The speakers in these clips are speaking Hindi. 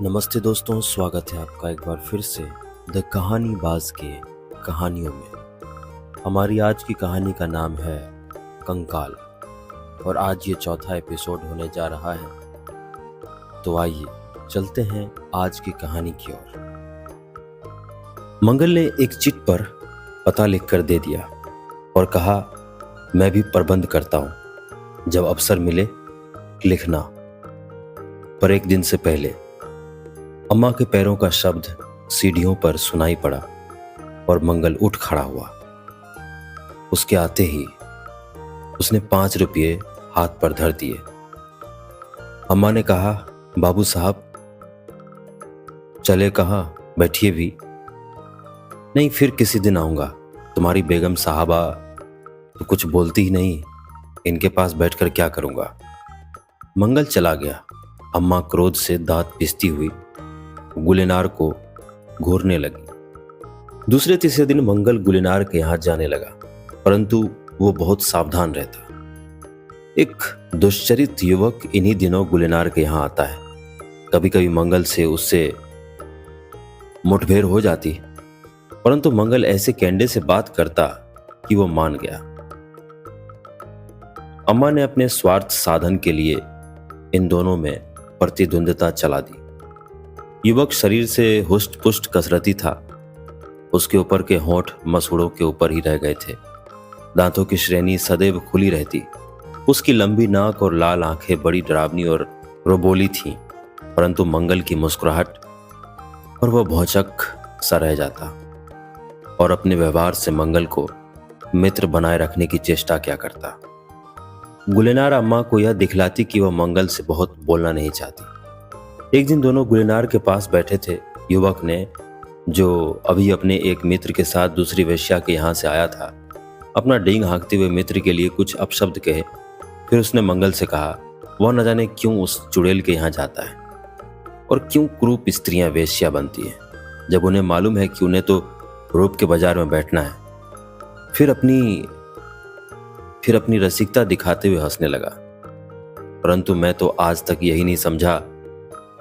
नमस्ते दोस्तों, स्वागत है आपका एक बार फिर से द कहानी बाज के कहानियों में। हमारी आज की कहानी का नाम है कंकाल और आज ये चौथा एपिसोड होने जा रहा है। तो आइए चलते हैं आज की कहानी की ओर। मंगल ने एक चिट पर पता लिखकर दे दिया और कहा, मैं भी प्रबंध करता हूं, जब अवसर मिले लिखना। पर एक दिन से पहले अम्मा के पैरों का शब्द सीढ़ियों पर सुनाई पड़ा और मंगल उठ खड़ा हुआ। उसके आते ही उसने 5 रुपये हाथ पर धर दिए। अम्मा ने कहा, बाबू साहब चले कहाँ, बैठिए भी। नहीं, फिर किसी दिन आऊंगा। तुम्हारी बेगम साहबा तो कुछ बोलती ही नहीं, इनके पास बैठकर क्या करूंगा। मंगल चला गया। अम्मा क्रोध से दांत पीसती हुई गुलेनार को घूरने लगी। दूसरे तीसरे दिन मंगल गुलेनार के यहां जाने लगा, परंतु वो बहुत सावधान रहता। एक दुश्चरित युवक इन्हीं दिनों गुलेनार के यहां आता है। कभी कभी मंगल से उससे मुठभेड़ हो जाती, परंतु मंगल ऐसे कैंडे से बात करता कि वो मान गया। अम्मा ने अपने स्वार्थ साधन के लिए इन दोनों में प्रतिद्वंद्विता चला दी। युवक शरीर से हुष्ट पुष्ट कसरती था। उसके ऊपर के होंठ मसूड़ों के ऊपर ही रह गए थे। दांतों की श्रेणी सदैव खुली रहती। उसकी लंबी नाक और लाल आंखें बड़ी डरावनी और रोबोली थीं, परंतु मंगल की मुस्कुराहट पर वह भौचक सा रह जाता और अपने व्यवहार से मंगल को मित्र बनाए रखने की चेष्टा क्या करता। गुलेनार अम्मा को यह दिखलाती कि वह मंगल से बहुत बोलना नहीं चाहती। एक दिन दोनों गुलेनार के पास बैठे थे। युवक ने, जो अभी अपने एक मित्र के साथ दूसरी वेश्या के यहाँ से आया था, अपना डींग हाँकते हुए मित्र के लिए कुछ अपशब्द कहे। फिर उसने मंगल से कहा, वह न जाने क्यों उस चुड़ैल के यहाँ जाता है और क्यों क्रूप स्त्रियां वेश्या बनती हैं, जब उन्हें मालूम है कि उन्हें तो रूप के बाजार में बैठना है। फिर अपनी रसिकता दिखाते हुए हंसने लगा। परंतु मैं तो आज तक यही नहीं समझा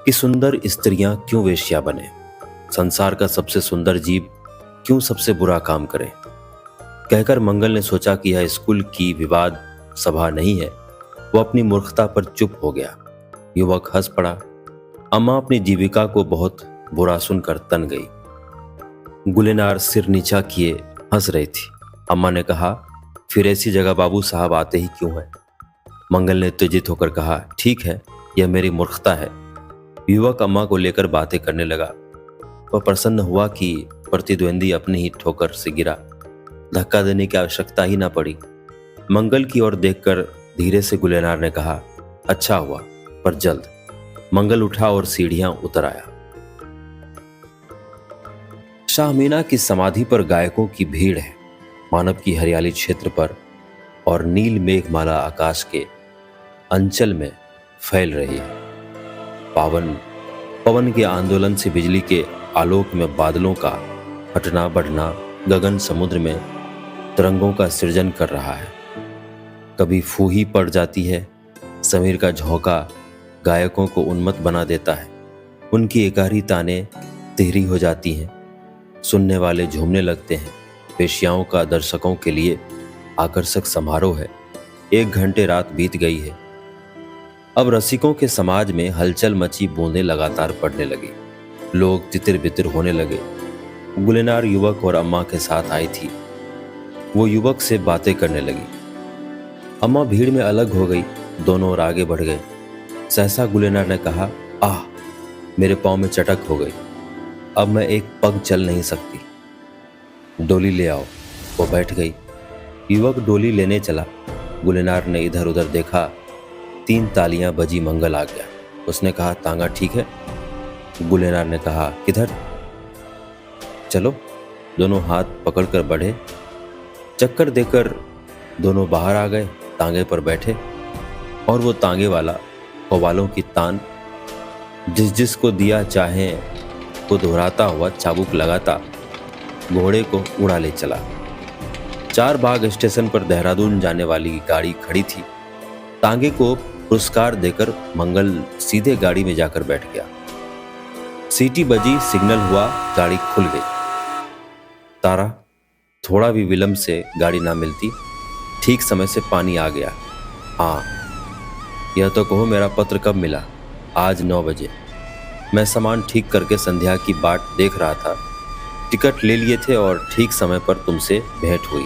कि सुंदर स्त्रियां क्यों वेश्या बने। संसार का सबसे सुंदर जीव क्यों सबसे बुरा काम करे। कहकर मंगल ने सोचा कि यह स्कूल की विवाद सभा नहीं है। वो अपनी मूर्खता पर चुप हो गया। युवक हंस पड़ा। अम्मा अपनी जीविका को बहुत बुरा सुनकर तन गई। गुलेनार सिर नीचा किए हंस रही थी। अम्मा ने कहा, फिर ऐसी जगह बाबू साहब आते ही क्यों है। मंगल ने उत्तेजित होकर कहा, ठीक है, यह मेरी मूर्खता है। युवक अम्मा को लेकर बातें करने लगा। वह प्रसन्न हुआ कि प्रतिद्वंदी अपनी ही ठोकर से गिरा। धक्का देने की आवश्यकता ही ना पड़ी। मंगल की ओर देखकर धीरे से गुलेनार ने कहा, अच्छा हुआ, पर जल्द। मंगल उठा और सीढ़ियां उतर आया। शाह मीना की समाधि पर गायकों की भीड़ है। मानव की हरियाली क्षेत्र पर और नील मेघमाला आकाश के अंचल में फैल रही है। पवन के आंदोलन से बिजली के आलोक में बादलों का हटना बढ़ना गगन समुद्र में तरंगों का सृजन कर रहा है। कभी फूही पड़ जाती है। समीर का झोंका गायकों को उन्मत्त बना देता है। उनकी एकारी ताने तिहरी हो जाती हैं। सुनने वाले झूमने लगते हैं। वेश्याओं का दर्शकों के लिए आकर्षक समारोह है। 1 घंटे रात बीत गई है। अब रसिकों के समाज में हलचल मची, बूंदें लगातार पड़ने लगी। लोग तितिर बितिर होने लगे। गुलेनार युवक और अम्मा के साथ आई थी। वो युवक से बातें करने लगी। अम्मा भीड़ में अलग हो गई। दोनों और आगे बढ़ गए। सहसा गुलेनार ने कहा, आह, मेरे पाँव में चटक हो गई। अब मैं एक पग चल नहीं सकती। डोली ले आओ। वो बैठ गई। युवक डोली लेने चला। गुलेनार ने इधर उधर देखा। 3 तालियां बजी। मंगल आ गया। उसने कहा, तांगा ठीक है। गुलेनार ने कहा, किधर। चलो। दोनों हाथ पकड़कर बढ़े। चक्कर देकर दोनों बाहर आ गए। तांगे पर बैठे और वो तांगे वाला कव्वालों की तान जिस को दिया चाहे को दोहराता हुआ चाबुक लगाता घोड़े को उड़ा ले चला। 4 बाग स्टेशन पर देहरादून जाने वाली गाड़ी खड़ी थी। तांगे को पुरस्कार देकर मंगल सीधे गाड़ी में जाकर बैठ गया। सीटी बजी, सिग्नल हुआ, गाड़ी खुल गई। तारा, थोड़ा भी विलंब से गाड़ी ना मिलती, ठीक समय से पानी आ गया। हाँ, यह तो कहो मेरा पत्र कब मिला? आज 9 बजे। मैं सामान ठीक करके संध्या की बाट देख रहा था। टिकट ले लिए थे और ठीक समय पर तुमसे भेंट हुई।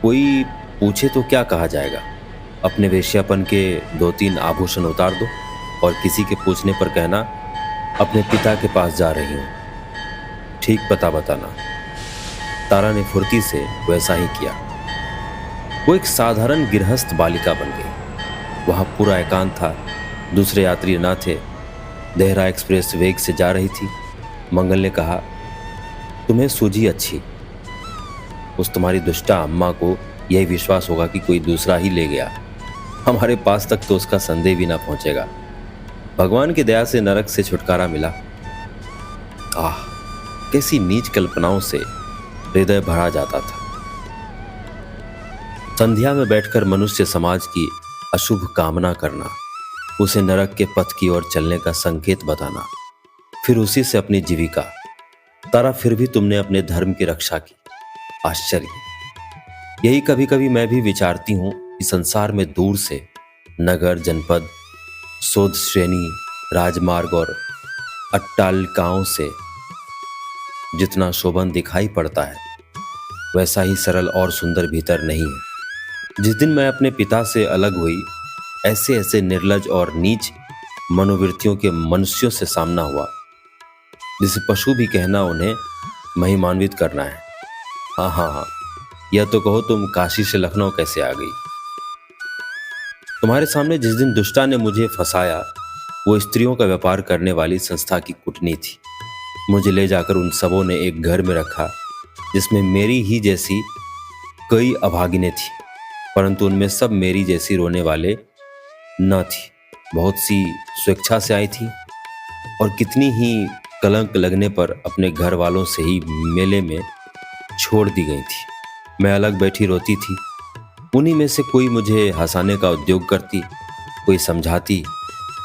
कोई पूछे तो क्या कहा जाएगा? अपने वेश्यापन के 2-3 आभूषण उतार दो और किसी के पूछने पर कहना अपने पिता के पास जा रही हूं, ठीक पता बताना। तारा ने फुर्ती से वैसा ही किया। वो एक साधारण गृहस्थ बालिका बन गई। वहां पूरा एकांत था, दूसरे यात्री न थे। देहरा एक्सप्रेस वेग से जा रही थी। मंगल ने कहा, तुम्हें सूझी अच्छी। उस तुम्हारी दुष्टा अम्मा को यही विश्वास होगा कि कोई दूसरा ही ले गया। हमारे पास तक तो उसका संदेह भी ना पहुंचेगा। भगवान की दया से नरक से छुटकारा मिला। आह, कैसी नीच कल्पनाओं से हृदय भरा जाता था। संध्या में बैठकर मनुष्य समाज की अशुभ कामना करना, उसे नरक के पथ की ओर चलने का संकेत बताना, फिर उसी से अपनी जीविका। तारा, फिर भी तुमने अपने धर्म की रक्षा की। आश्चर्य। यही कभी कभी मैं भी विचारती हूं कि संसार में दूर से नगर, जनपद, शोध श्रेणी, राजमार्ग और अट्टालिकाओं से जितना शोभन दिखाई पड़ता है, वैसा ही सरल और सुंदर भीतर नहीं है। जिस दिन मैं अपने पिता से अलग हुई, ऐसे ऐसे निर्लज और नीच मनोवृत्तियों के मनुष्यों से सामना हुआ, जिसे पशु भी कहना उन्हें महिमान्वित करना है। हाँ हाँ हाँ, यह तो कहो तुम काशी से लखनऊ कैसे आ गई? तुम्हारे सामने जिस दिन दुष्टा ने मुझे फंसाया, वो स्त्रियों का व्यापार करने वाली संस्था की कुटनी थी। मुझे ले जाकर उन सबों ने एक घर में रखा जिसमें मेरी ही जैसी कई अभागिनें थी, परंतु उनमें सब मेरी जैसी रोने वाले न थी। बहुत सी स्वेच्छा से आई थी और कितनी ही कलंक लगने पर अपने घर वालों से ही मेले में छोड़ दी गई थी। मैं अलग बैठी रोती थी। उन्हीं में से कोई मुझे हंसाने का उद्योग करती, कोई समझाती,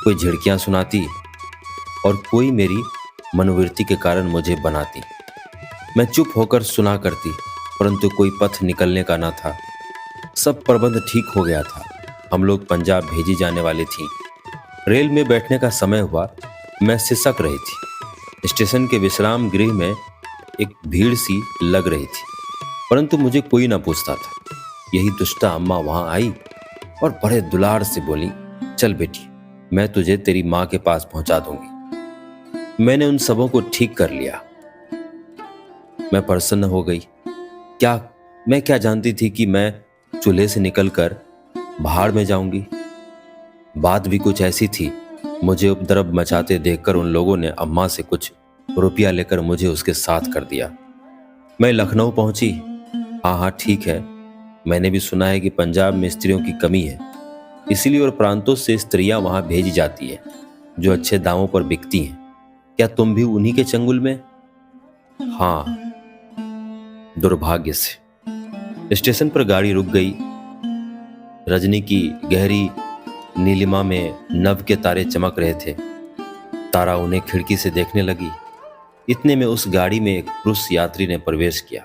कोई झिड़कियां सुनाती और कोई मेरी मनोवृत्ति के कारण मुझे बनाती। मैं चुप होकर सुना करती, परंतु कोई पथ निकलने का न था। सब प्रबंध ठीक हो गया था। हम लोग पंजाब भेजी जाने वाली थी। रेल में बैठने का समय हुआ। मैं सिसक रही थी। स्टेशन के विश्राम गृह में एक भीड़ सी लग रही थी, परंतु मुझे कोई ना पूछता था। यही दुष्टा अम्मा वहां आई और बड़े दुलार से बोली, चल बेटी, मैं तुझे तेरी माँ के पास पहुंचा दूंगी। मैंने उन सबों को ठीक कर लिया। मैं प्रसन्न हो गई। मैं क्या जानती थी कि मैं चूल्हे से निकलकर भाड़ में जाऊंगी। बात भी कुछ ऐसी थी। मुझे उपद्रव मचाते देखकर उन लोगों ने अम्मा से कुछ रुपया लेकर मुझे उसके साथ कर दिया। मैं लखनऊ पहुंची। हाँ हाँ, ठीक है, मैंने भी सुना है कि पंजाब में स्त्रियों की कमी है, इसीलिए और प्रांतों से स्त्रियां वहां भेजी जाती है जो अच्छे दामों पर बिकती हैं। क्या तुम भी उन्हीं के चंगुल में? हाँ, दुर्भाग्य से। स्टेशन पर गाड़ी रुक गई। रजनी की गहरी नीलिमा में नभ के तारे चमक रहे थे। तारा उन्हें खिड़की से देखने लगी। इतने में उस गाड़ी में एक पुरुष यात्री ने प्रवेश किया।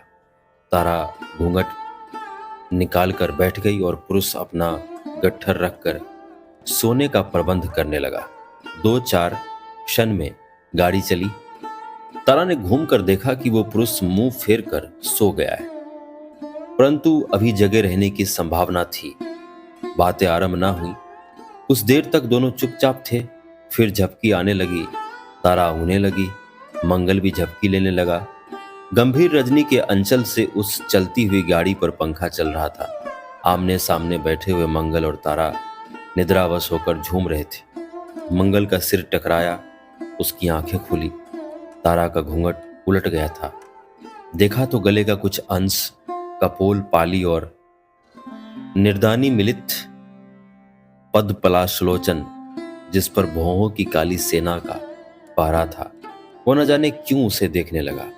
तारा घूंघट निकाल कर बैठ गई और पुरुष अपना गट्ठर रखकर सोने का प्रबंध करने लगा। 2-4 क्षण में गाड़ी चली। तारा ने घूमकर देखा कि वो पुरुष मुंह फेर कर सो गया है, परंतु अभी जगे रहने की संभावना थी। बातें आरंभ ना हुई। कुछ देर तक दोनों चुपचाप थे। फिर झपकी आने लगी। तारा ऊँघने लगी। मंगल भी झपकी लेने लगा। गंभीर रजनी के अंचल से उस चलती हुई गाड़ी पर पंखा चल रहा था। आमने सामने बैठे हुए मंगल और तारा निद्रावश होकर झूम रहे थे। मंगल का सिर टकराया, उसकी आंखें खुली। तारा का घूंघट उलट गया था। देखा तो गले का कुछ अंश, कपोल, पाली और निर्दानी मिलित पद पलाशलोचन, जिस पर भौहों की काली सेना का पहरा था, वो न जाने क्यों उसे देखने लगा।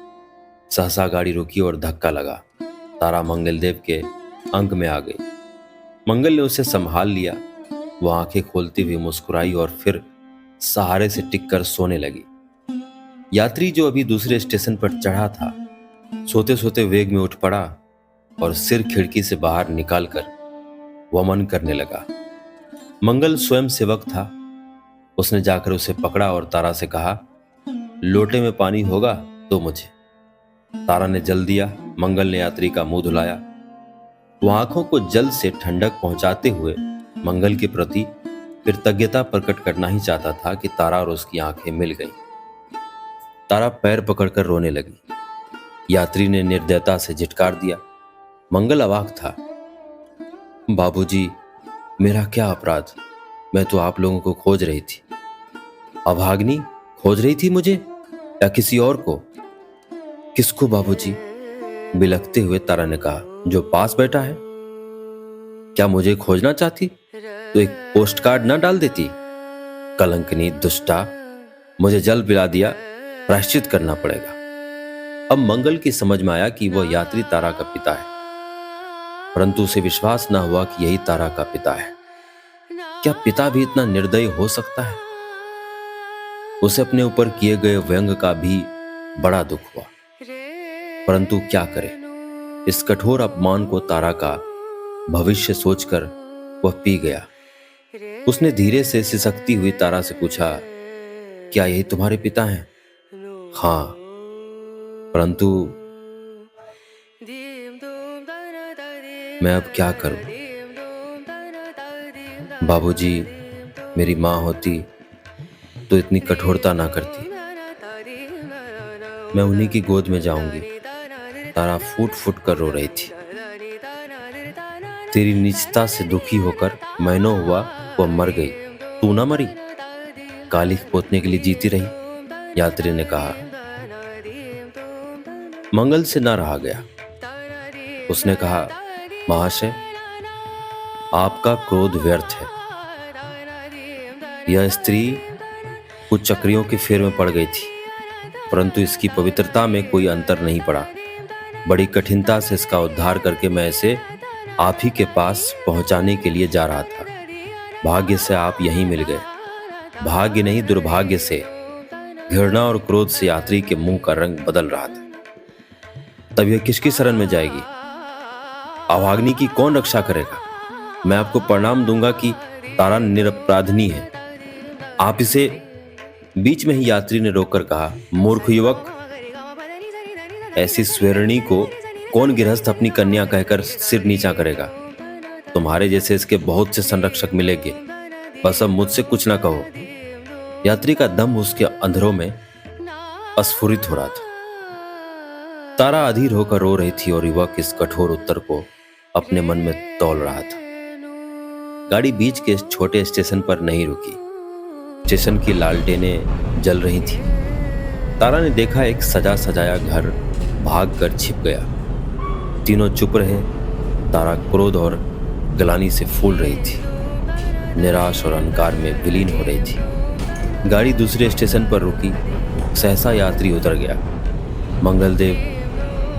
सहसा गाड़ी रुकी और धक्का लगा। तारा मंगलदेव के अंक में आ गई। मंगल ने उसे संभाल लिया। वो आंखें खोलती हुई मुस्कुराई और फिर सहारे से टिककर सोने लगी। यात्री जो अभी दूसरे स्टेशन पर चढ़ा था, सोते सोते वेग में उठ पड़ा और सिर खिड़की से बाहर निकालकर वमन करने लगा। मंगल स्वयं सेवक था। उसने जाकर उसे पकड़ा और तारा से कहा, लोटे में पानी होगा तो मुझे। तारा ने जल दिया। मंगल ने यात्री का मुंह धुलाया। वह आंखों को जल से ठंडक पहुंचाते हुए मंगल के प्रति कृतज्ञता प्रकट करना ही चाहता था कि तारा और उसकी आंखें मिल गईं। तारा पैर पकड़कर रोने लगी। यात्री ने निर्दयता से झिटकार दिया। मंगल अवाक था। बाबूजी, मेरा क्या अपराध? मैं तो आप लोगों को खोज रही थी। अभागिनी खोज रही थी मुझे या किसी और को? किसको बाबूजी? बिलखते हुए तारा ने कहा, जो पास बैठा है। क्या मुझे खोजना चाहती तो एक पोस्ट कार्ड ना डाल देती? कलंकनी दुष्टा, मुझे जल पिला दिया, प्रायश्चित करना पड़ेगा। अब मंगल की समझ में आया कि वह यात्री तारा का पिता है, परंतु उसे विश्वास न हुआ कि यही तारा का पिता है। क्या पिता भी इतना निर्दयी हो सकता है? उसे अपने ऊपर किए गए व्यंग का भी बड़ा दुख हुआ, परंतु क्या करे? इस कठोर अपमान को तारा का भविष्य सोचकर वह पी गया। उसने धीरे से सिसकती हुई तारा से पूछा, क्या यही तुम्हारे पिता हैं? हाँ, परंतु मैं अब क्या करूं? बाबूजी, मेरी माँ होती तो इतनी कठोरता ना करती। मैं उन्हीं की गोद में जाऊंगी। तारा फूट फूट कर रो रही थी। तेरी नीचता से दुखी होकर महीनों हुआ वह मर गई, तू ना मरी। कालिख पोतने के लिए जीती रही, यात्री ने कहा। मंगल से ना रहा गया। उसने कहा, महाशय, आपका क्रोध व्यर्थ है। यह स्त्री कुछ चक्रियों के फेर में पड़ गई थी, परंतु इसकी पवित्रता में कोई अंतर नहीं पड़ा। बड़ी कठिनता से इसका उद्धार करके मैं इसे आप ही के पास पहुंचाने के लिए जा रहा था। भाग्य से आप यहीं मिल गए। भाग्य नहीं, दुर्भाग्य से। घृणा और क्रोध से यात्री के मुंह का रंग बदल रहा था। तब यह किसकी शरण में जाएगी? अभागिनी की कौन रक्षा करेगा? मैं आपको प्रणाम दूंगा कि तारा निरपराधिनी है। आप इसे बीच में ही यात्री ने रोककर कहा, मूर्ख युवक, ऐसी स्वेरणी को कौन गृहस्थ अपनी कन्या कहकर सिर नीचा करेगा? तुम्हारे जैसे इसके बहुत से संरक्षक मिलेंगे, बस अब मुझसे कुछ ना कहो। यात्री का दम उसके अंधरों में अस्फुरित हो रहा था। तारा अधीर होकर रो रही थी और युवक इस कठोर उत्तर को अपने मन में तौल रहा था। गाड़ी बीच के छोटे स्टेशन पर नहीं रुकी। स्टेशन की लालटेनें जल रही थी। तारा ने देखा एक सजा सजाया घर भागकर छिप गया। तीनों चुप रहे। तारा क्रोध और गलानी से फूल रही थी, निराश और अहंकार में विलीन हो रही थी। गाड़ी दूसरे स्टेशन पर रुकी। सहसा यात्री उतर गया। मंगलदेव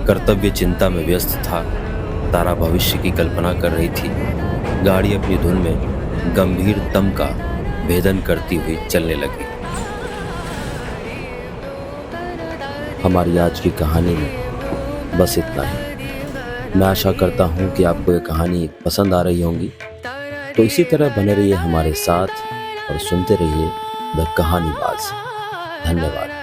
कर्तव्य चिंता में व्यस्त था। तारा भविष्य की कल्पना कर रही थी। गाड़ी अपनी धुन में गंभीर दम का भेदन करती हुई चलने लगी। हमारी आज की कहानी में बस इतना ही। मैं आशा करता हूँ कि आपको ये कहानी पसंद आ रही होगी। तो इसी तरह बने रहिए हमारे साथ और सुनते रहिए द कहानीबाज़। धन्यवाद।